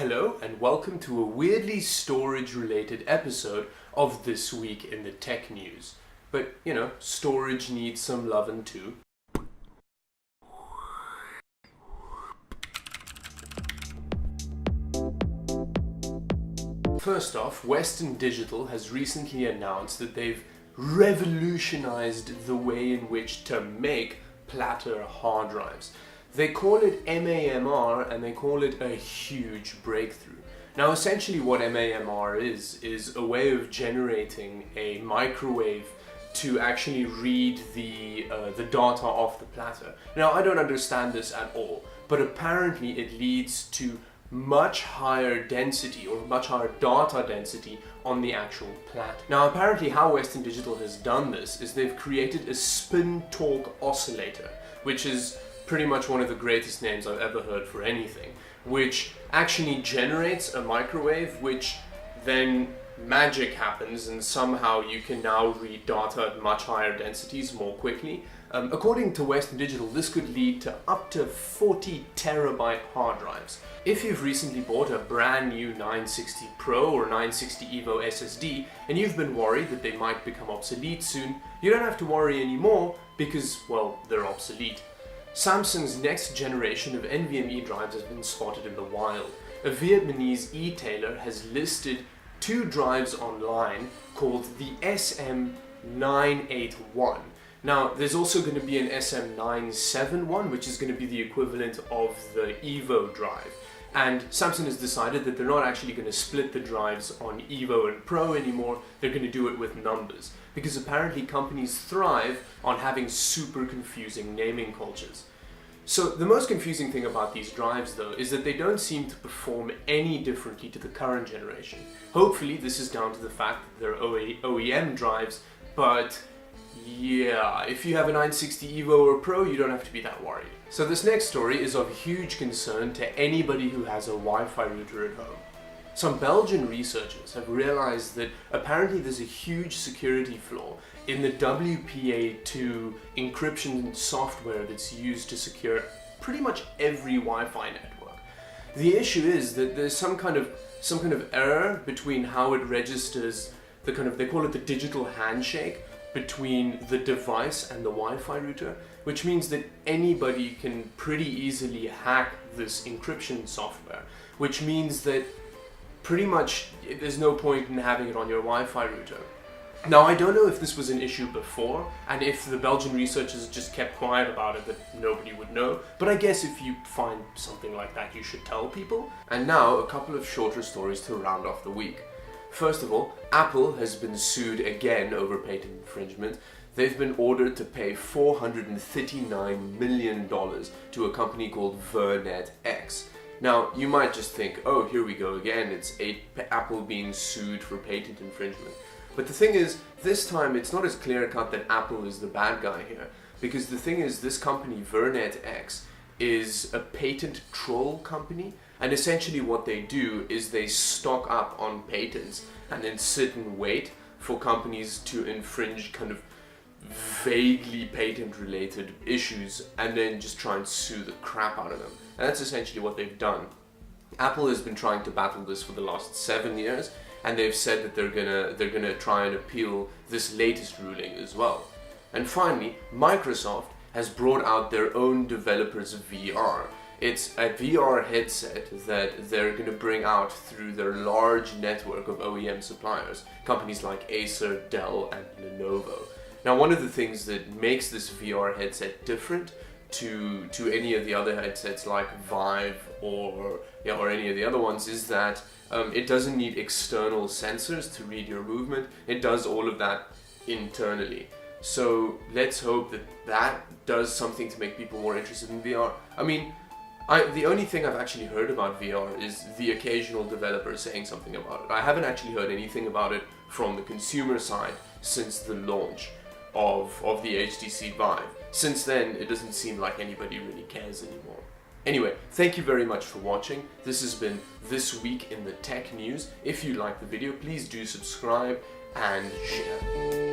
Hello and welcome to a weirdly storage-related episode of This Week in the Tech News. But, you know, storage needs some lovin' too. First off, Western Digital has recently announced that they've revolutionized the way in which to make platter hard drives. They call it MAMR and they call it a huge breakthrough. Now essentially what MAMR is a way of generating a microwave to actually read the data off the platter. Now I don't understand this at all, but apparently it leads to much higher density or much higher data density on the actual platter. Now apparently how Western Digital has done this is they've created a spin torque oscillator, which is pretty much one of the greatest names I've ever heard for anything, which actually generates a microwave which then magic happens and somehow you can now read data at much higher densities more quickly. According to Western Digital, this could lead to up to 40 terabyte hard drives. If you've recently bought a brand new 960 Pro or 960 EVO SSD and you've been worried that they might become obsolete soon, you don't have to worry anymore because, well, they're obsolete. Samsung's next generation of NVMe drives has been spotted in the wild. A Vietnamese e-tailer has listed two drives online called the SM981. Now, there's also going to be an SM971, which is going to be the equivalent of the EVO drive. And Samsung has decided that they're not actually going to split the drives on EVO and Pro anymore, they're going to do it with numbers. Because apparently companies thrive on having super confusing naming cultures. So the most confusing thing about these drives though is that they don't seem to perform any differently to the current generation. Hopefully this is down to the fact that they're OEM drives, but yeah, if you have a 960 EVO or Pro, you don't have to be that worried. So this next story is of huge concern to anybody who has a Wi-Fi router at home. Some Belgian researchers have realized that apparently there's a huge security flaw in the WPA2 encryption software that's used to secure pretty much every Wi-Fi network. The issue is that there's some kind of error between how it registers they call it the digital handshake between the device and the Wi-Fi router, which means that anybody can pretty easily hack this encryption software, which means that pretty much there's no point in having it on your Wi-Fi router. Now I don't know if this was an issue before and if the Belgian researchers just kept quiet about it that nobody would know, but I guess if you find something like that you should tell people. And now a couple of shorter stories to round off the week. First of all, Apple has been sued again over patent infringement. They've been ordered to pay $439 million to a company called VernetX. Now, you might just think, oh, here we go again, it's Apple being sued for patent infringement. But the thing is, this time it's not as clear-cut that Apple is the bad guy here. Because the thing is, this company, VernetX, is a patent troll company. And essentially what they do is they stock up on patents and then sit and wait for companies to infringe kind of vaguely patent-related issues and then just try and sue the crap out of them. And that's essentially what they've done. Apple has been trying to battle this for the last 7 years, and they've said that they're gonna try and appeal this latest ruling as well. And finally, Microsoft has brought out their own developers VR. It's a VR headset that they're going to bring out through their large network of OEM suppliers, companies like Acer, Dell, and Lenovo. Now, one of the things that makes this VR headset different to any of the other headsets like Vive or any of the other ones is that it doesn't need external sensors to read your movement. It does all of that internally. So let's hope that that does something to make people more interested in VR. I mean, the only thing I've actually heard about VR is the occasional developer saying something about it. I haven't actually heard anything about it from the consumer side since the launch of the HTC Vive. Since then, it doesn't seem like anybody really cares anymore. Anyway, thank you very much for watching. This has been This Week in the Tech News. If you liked the video, please do subscribe and share.